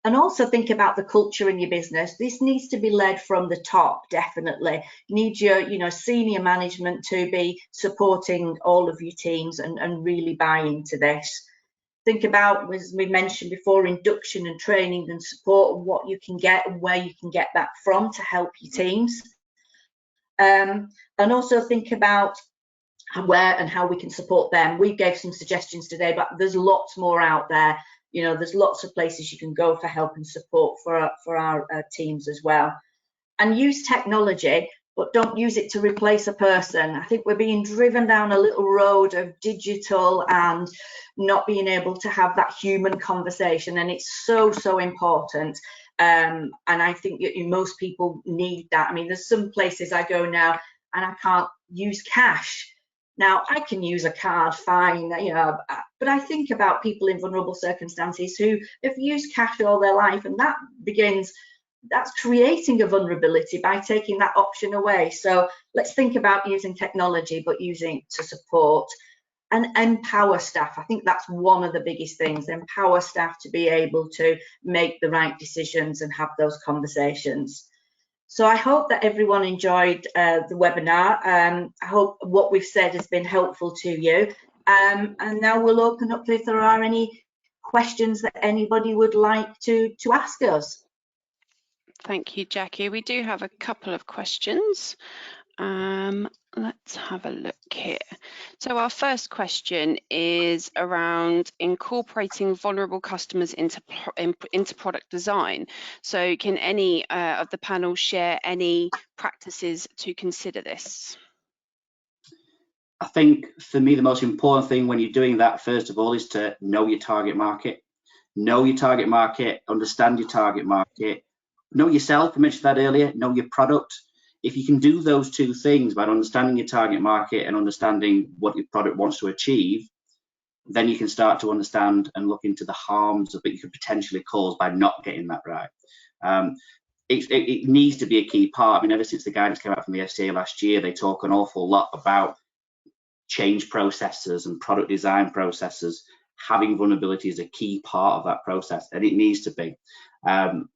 And also think about the culture in your business. This needs to be led from the top, definitely. You need your senior management to be supporting all of your teams and really buy into this. Think about, as we mentioned before, induction and training and support, and what you can get and where you can get that from to help your teams. And also think about where and how we can support them. We gave some suggestions today, but there's lots more out there. There's lots of places you can go for help and support for our teams as well. And use technology, but don't use it to replace a person. I think we're being driven down a little road of digital and not being able to have that human conversation, and it's so important. And I think most people need that. I mean, there's some places I go now and I can't use cash. Now, I can use a card, fine, but I think about people in vulnerable circumstances who have used cash all their life, and that's creating a vulnerability by taking that option away. So let's think about using technology, but using it to support and empower staff. I think that's one of the biggest things, empower staff to be able to make the right decisions and have those conversations. So I hope that everyone enjoyed the webinar. I hope what we've said has been helpful to you. And now we'll open up if there are any questions that anybody would like to ask us. Thank you, Jacqui. We do have a couple of questions. Let's have a look here. So our first question is around incorporating vulnerable customers into product design. So can any of the panel share any practices to consider this? I think for me, the most important thing when you're doing that, first of all, is to know your target market. Know your target market, understand your target market, know yourself, I mentioned that earlier, know your product. If you can do those two things by understanding your target market and understanding what your product wants to achieve, then you can start to understand and look into the harms that you could potentially cause by not getting that right. It needs to be a key part. I mean, ever since the guidance came out from the FCA last year, they talk an awful lot about change processes and product design processes. Having vulnerability is a key part of that process, and it needs to be. And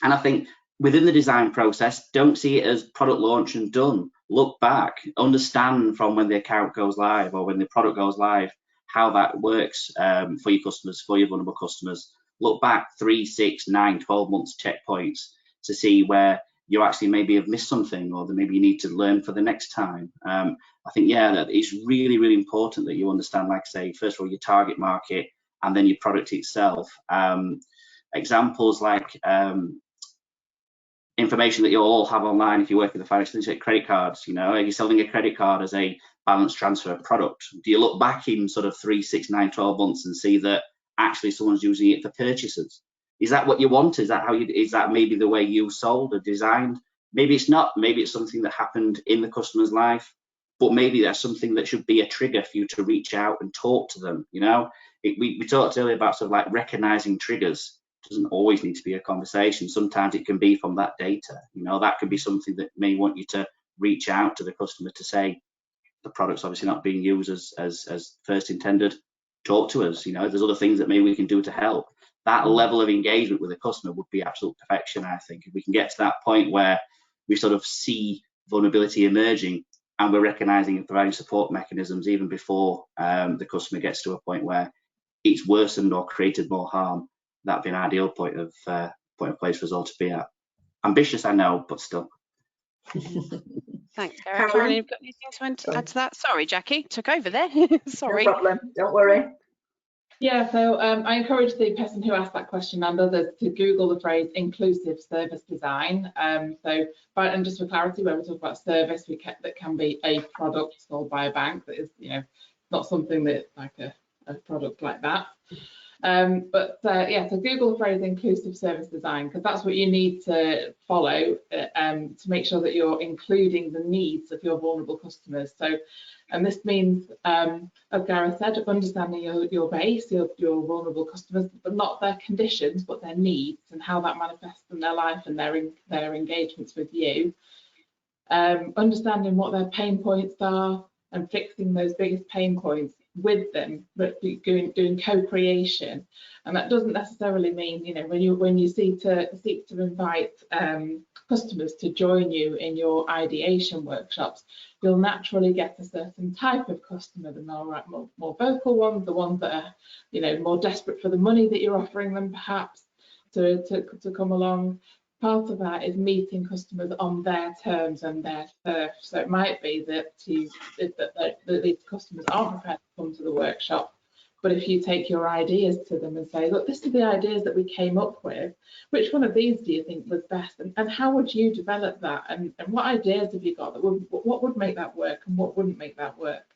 I think within the design process, don't see it as product launch and done. Look back, understand from when the account goes live or when the product goes live, how that works for your customers, for your vulnerable customers. Look back 3, 6, 9, 12 months checkpoints to see where you actually maybe have missed something, or that maybe you need to learn for the next time. I think, yeah, that it's really, really important that you understand, like I say, first of all, your target market and then your product itself. Examples like information that you'll all have online if you work with the financial industry, credit cards. Are you selling a credit card as a balance transfer product? Do you look back in sort of 3, 6, 9, 12 months and see that actually someone's using it for purchases? Is that what you want? Is that maybe the way you sold or designed? Maybe it's not. Maybe it's something that happened in the customer's life, but maybe that's something that should be a trigger for you to reach out and talk to them. We talked earlier about sort of like recognizing triggers. It doesn't always need to be a conversation. Sometimes it can be from that data. That could be something that may want you to reach out to the customer to say, the product's obviously not being used as first intended. Talk to us. There's other things that maybe we can do to help. That level of engagement with the customer would be absolute perfection, I think. If we can get to that point where we sort of see vulnerability emerging and we're recognizing and providing support mechanisms even before the customer gets to a point where it's worsened or created more harm, that'd be an ideal point of place for us all to be at. Ambitious, I know, but still. Thanks, Gareth. Carolyn, you've got anything to add to that? Sorry, Jacqui, took over there. Sorry. No problem, don't worry. Yeah, so I encourage the person who asked that question and others to Google the phrase inclusive service design. And just for clarity, when we talk about service, that can be a product sold by a bank that is, not something that like a product like that. Yeah, so Google the phrase inclusive service design, because that's what you need to follow to make sure that you're including the needs of your vulnerable customers. So, and this means, as Gareth said, understanding your base, your vulnerable customers, but not their conditions, but their needs and how that manifests in their life and their engagements with you. Understanding what their pain points are and fixing those biggest pain points with them, but doing co-creation. And that doesn't necessarily mean, you know, when you seek to invite customers to join you in your ideation workshops, you'll naturally get a certain type of customer, the more vocal ones, the ones that are, you know, more desperate for the money that you're offering them, perhaps to come along. Part of that is meeting customers on their terms and their turf. So it might be that these customers aren't prepared to come to the workshop, but if you take your ideas to them and say, look, this are the ideas that we came up with, which one of these do you think was best, and how would you develop that, and what ideas have you got that what would make that work and what wouldn't make that work?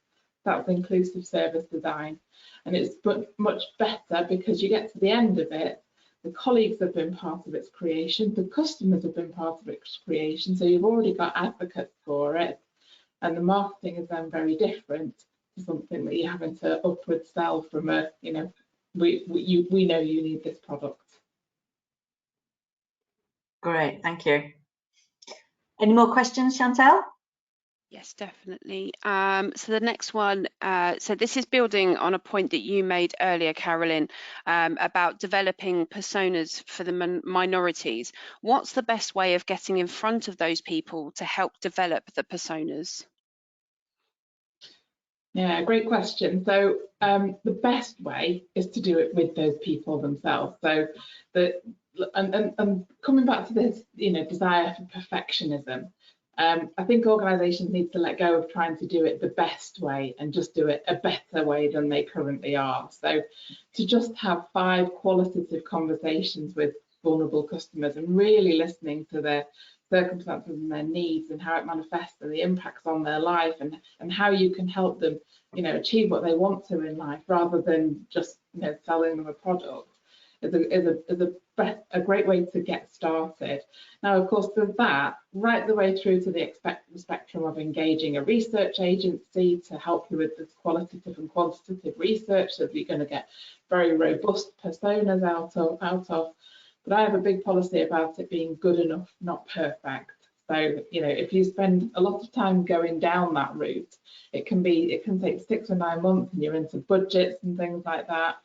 That's inclusive service design, and it's much better because you get to the end of it. The colleagues have been part of its creation, the customers have been part of its creation, so you've already got advocates for it, and the marketing is then very different to something that you're having to upward sell from a, you know, we know you need this product. Great, thank you. Any more questions, Chantel? Yes, definitely. So the next one, so this is building on a point that you made earlier, Carolyn, about developing personas for the minorities. What's the best way of getting in front of those people to help develop the personas? Yeah, great question. So the best way is to do it with those people themselves. So and coming back to this, you know, desire for perfectionism. I think organisations need to let go of trying to do it the best way and just do it a better way than they currently are. So to just have 5 qualitative conversations with vulnerable customers and really listening to their circumstances and their needs and how it manifests and the impacts on their life and how you can help them, you know, achieve what they want to in life rather than just, you know, selling them a product is a great way to get started. Now, of course, there's that right the way through to the spectrum of engaging a research agency to help you with this qualitative and quantitative research that you're going to get very robust personas out of. But I have a big policy about it being good enough, not perfect. So, you know, if you spend a lot of time going down that route, it can take 6 or 9 months and you're into budgets and things like that.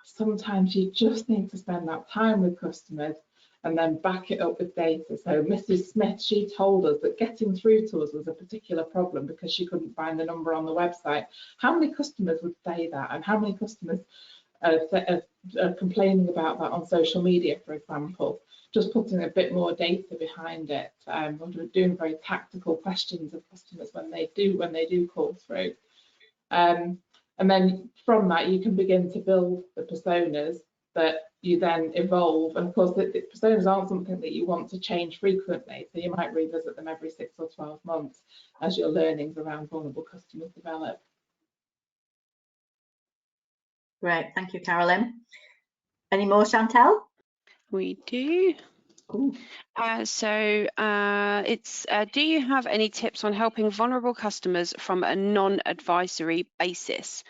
Sometimes you just need to spend that time with customers and then back it up with data. So Mrs. Smith, she told us that getting through to us was a particular problem because she couldn't find the number on the website. How many customers would say that? And how many customers are complaining about that on social media, for example? Just putting a bit more data behind it. We're doing very tactical questions of customers when they do call through. And then from that, you can begin to build the personas that you then evolve. And of course, the personas aren't something that you want to change frequently. So you might revisit them every 6 or 12 months as your learnings around vulnerable customers develop. Great, thank you, Carolyn. Any more, Chantel? We do. Cool. Do you have any tips on helping vulnerable customers from a non-advisory basis?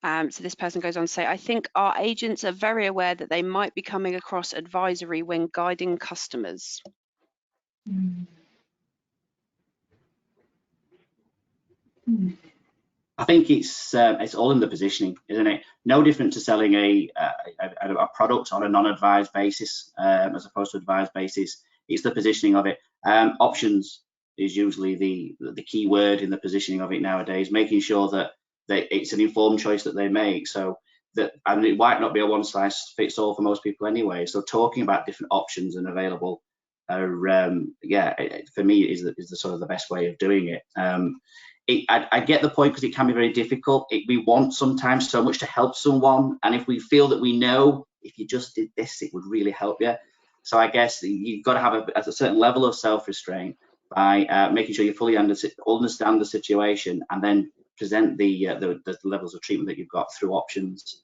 So this person goes on to say, I think our agents are very aware that they might be coming across advisory when guiding customers. I think it's all in the positioning, isn't it? No different to selling a product on a non-advised basis as opposed to advised basis. It's the positioning of it. Options is usually the key word in the positioning of it nowadays, making sure that it's an informed choice that they make. So that, and it might not be a one size fits all for most people anyway. So talking about different options and available are, for me is the sort of the best way of doing it. I get the point because it can be very difficult. We want sometimes so much to help someone, and if we feel that we know if you just did this, it would really help you. So I guess you've got to have a certain level of self-restraint by making sure you fully understand the situation and then present the levels of treatment that you've got through options,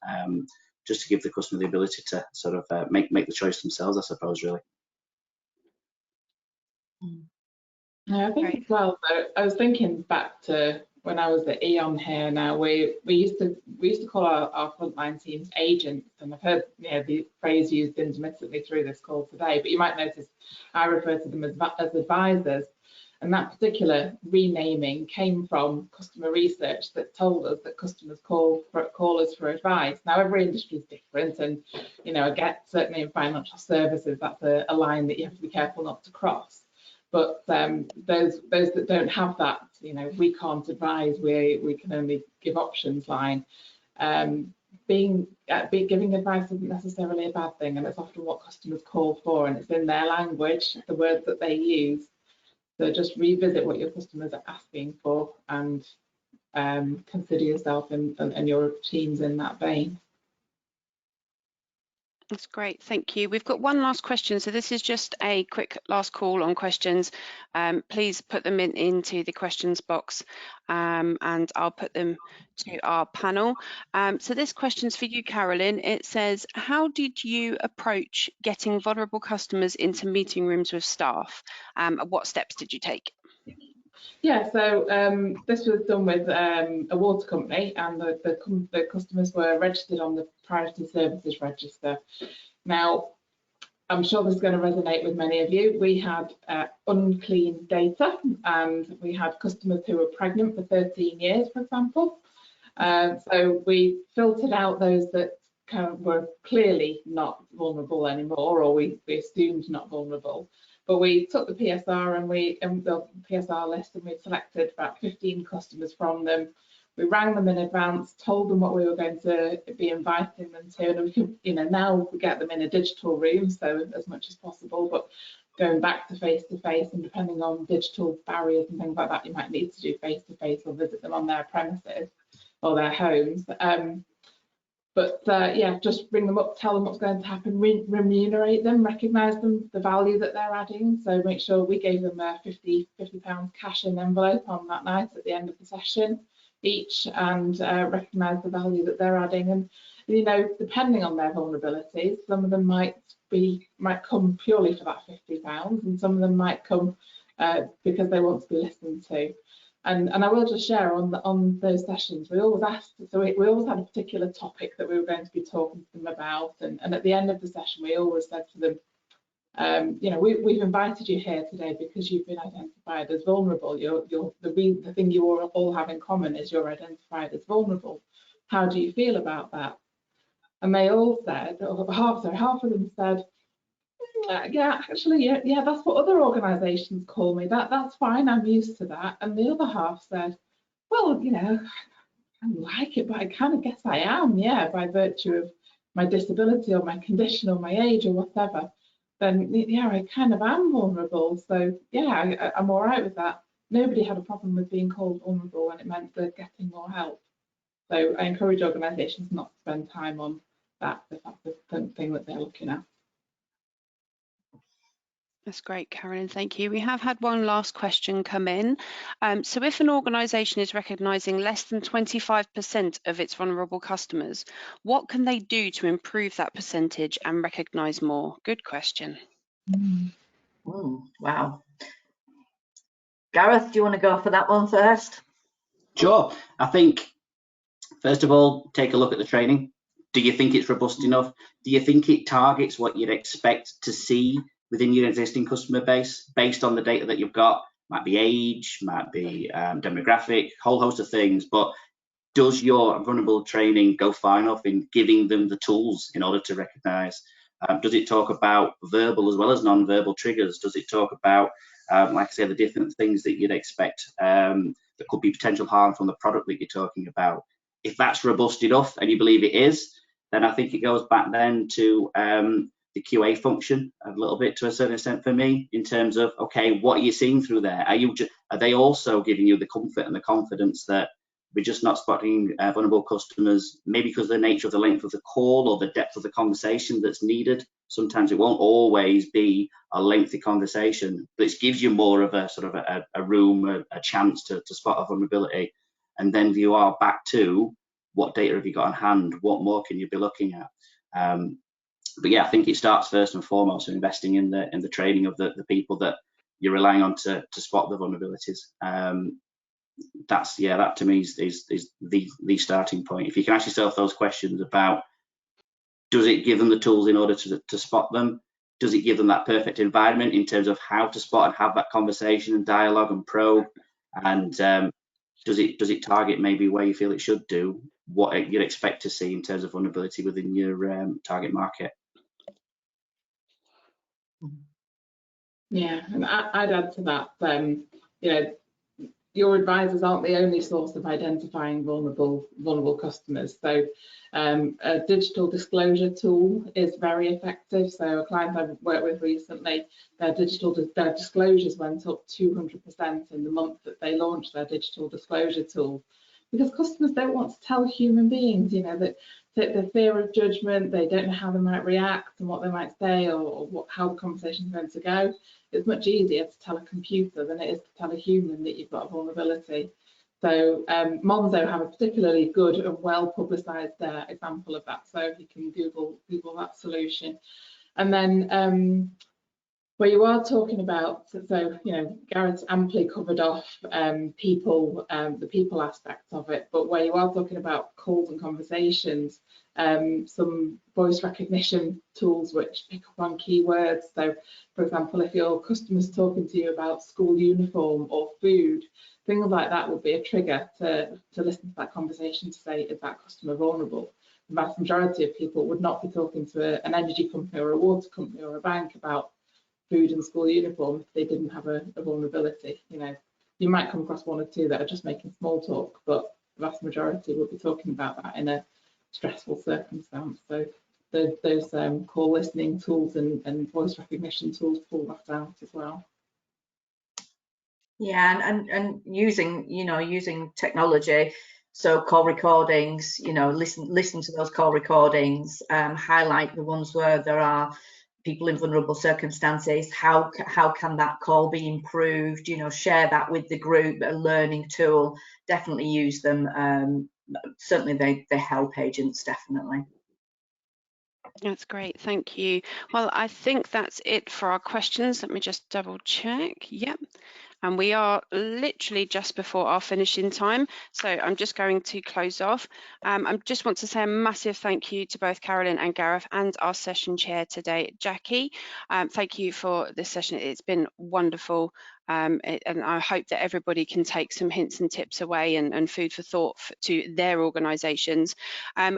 just to give the customer the ability to sort of make the choice themselves, I suppose, really. Yeah, I think as well. So I was thinking back to when I was at Eon here. Now we used to call our frontline teams agents, and I've heard the phrase used intermittently through this call today. But you might notice I refer to them as advisors, and that particular renaming came from customer research that told us that customers call us for advice. Now every industry is different, and I get certainly in financial services that's a line that you have to be careful not to cross. But those that don't have that, we can't advise, we can only give options line. Giving advice isn't necessarily a bad thing, and it's often what customers call for, and it's in their language, the words that they use. So just revisit what your customers are asking for, and consider yourself and your teams in that vein. That's great, thank you. We've got one last question, so this is just a quick last call on questions. Please put them into the questions box, and I'll put them to our panel. So this question's for you, Carolyn. It says, how did you approach getting vulnerable customers into meeting rooms with staff? What steps did you take? Yeah, so this was done with a water company, and the customers were registered on the Priority Services Register. Now, I'm sure this is going to resonate with many of you. We had unclean data, and we had customers who were pregnant for 13 years, for example. So we filtered out those that were clearly not vulnerable anymore, or we assumed not vulnerable. But we took the PSR and the PSR list, and we selected about 15 customers from them. We rang them in advance, told them what we were going to be inviting them to, and we can, now we get them in a digital room, so as much as possible. But going back to face-to-face, and depending on digital barriers and things like that, you might need to do face-to-face or visit them on their premises or their homes. Yeah, just bring them up, tell them what's going to happen, remunerate them, recognise them, the value that they're adding. So make sure we gave them a £50 cash in envelope on that night at the end of the session each, and recognise the value that they're adding. And depending on their vulnerabilities, some of them might come purely for that £50, and some of them might come because they want to be listened to. And I will just share on those sessions, we always asked, so we always had a particular topic that we were going to be talking to them about, and at the end of the session we always said to them, we've invited you here today because you've been identified as vulnerable. The thing you all have in common is you're identified as vulnerable. How do you feel about that? And they all said, or half of them said, yeah, actually, yeah, that's what other organisations call me. That's fine, I'm used to that. And the other half said, well, I don't like it, but I kind of guess I am, yeah, by virtue of my disability or my condition or my age or whatever. Then, yeah, I kind of am vulnerable. So, yeah, I'm all right with that. Nobody had a problem with being called vulnerable when it meant they're getting more help. So I encourage organisations not to spend time on that if that's the thing that they're looking at. That's great, Carolyn, thank you. We have had one last question come in. So if an organisation is recognising less than 25% of its vulnerable customers, what can they do to improve that percentage and recognise more? Good question. Wow. Gareth, do you want to go for that one first? Sure. I think, first of all, take a look at the training. Do you think it's robust enough? Do you think it targets what you'd expect to see within your existing customer base based on the data that you've got? Might be age, might be demographic, whole host of things, but does your vulnerable training go far enough in giving them the tools in order to recognise? Does it talk about verbal as well as non-verbal triggers? Does it talk about, like I say, the different things that you'd expect that could be potential harm from the product that you're talking about? If that's robust enough and you believe it is, then I think it goes back then to the QA function a little bit to a certain extent for me, in terms of, okay, what are you seeing through there? Are they also giving you the comfort and the confidence that we're just not spotting vulnerable customers, maybe because of the nature of the length of the call or the depth of the conversation that's needed? Sometimes it won't always be a lengthy conversation, but it gives you more of a sort of a room, a chance to spot a vulnerability. and then you are back to what data have you got on hand, what more can you be looking at. But yeah, I think it starts first and foremost in investing in the training of the people that you're relying on to spot the vulnerabilities. That to me is the starting point. If you can ask yourself those questions about, does it give them the tools in order to spot them? Does it give them that perfect environment in terms of how to spot and have that conversation and dialogue and probe? And does it target maybe where you feel it should do, what you'd expect to see in terms of vulnerability within your target market? Yeah, and I'd add to that, you know, your advisors aren't the only source of identifying vulnerable customers. So a digital disclosure tool is very effective. So a client I've worked with recently, their disclosures went up 200% in the month that they launched their digital disclosure tool, because customers don't want to tell human beings, you know, that the fear of judgment, they don't know how they might react and what they might say, or how the conversation is going to go. It's much easier to tell a computer than it is to tell a human that you've got a vulnerability. So Monzo have a particularly good and well publicised example of that. So you can Google that solution. And then where you are talking about, so you know, Gareth's amply covered off the people aspect of it, but where you are talking about calls and conversations, some voice recognition tools which pick up on keywords. So for example, if your customer's talking to you about school uniform or food, things like that would be a trigger to listen to that conversation to say, is that customer vulnerable? The vast majority of people would not be talking to an energy company or a water company or a bank about food and school uniform if they didn't have a vulnerability. You know, you might come across one or two that are just making small talk, but the vast majority will be talking about that in a stressful circumstance. So those call listening tools and voice recognition tools pull that out as well. Yeah, and using technology, so call recordings, you know, listen to those call recordings, highlight the ones where there are people in vulnerable circumstances. How can that call be improved? You know, share that with the group, a learning tool. Definitely use them. Certainly they help agents, definitely. That's great, thank you. Well, I think that's it for our questions. Let me just double check. Yep. And we are literally just before our finishing time, so I'm just going to close off. I just want to say a massive thank you to both Carolyn and Gareth and our session chair today, Jacqui. Thank you for this session. It's been wonderful, and I hope that everybody can take some hints and tips away and food for thought to their organisations.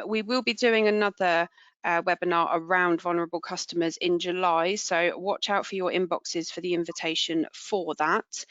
We will be doing another webinar around vulnerable customers in July, so watch out for your inboxes for the invitation for that.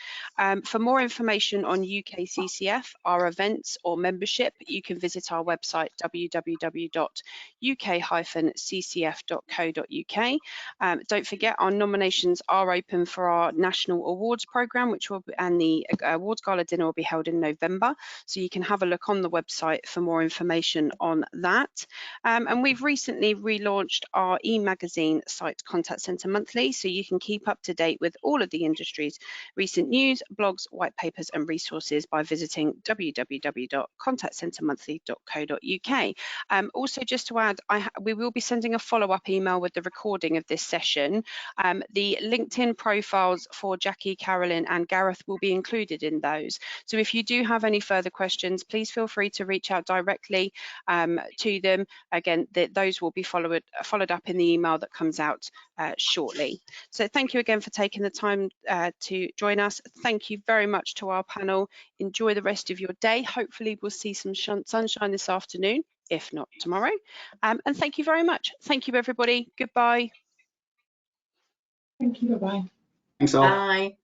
For more information on UKCCF, our events or membership, you can visit our website www.uk-ccf.co.uk. Don't forget, our nominations are open for our national awards programme, and the awards gala dinner will be held in November, so you can have a look on the website for more information on that. And we've recently relaunched our e-magazine site, Contact Centre Monthly, so you can keep up to date with all of the industry's recent news, blogs, white papers and resources by visiting www.contactcentermonthly.co.uk. Also, just to add, we will be sending a follow-up email with the recording of this session. The LinkedIn profiles for Jacqui, Carolyn and Gareth will be included in those. So if you do have any further questions, please feel free to reach out directly to them. Again, those will be followed up in the email that comes out shortly. So thank you again for taking the time to join us. Thank you very much to our panel. Enjoy the rest of your day. Hopefully we'll see some sunshine this afternoon, if not tomorrow. And thank you very much. Thank you, everybody. Goodbye. Thank you. Bye-bye. Thanks all. Bye.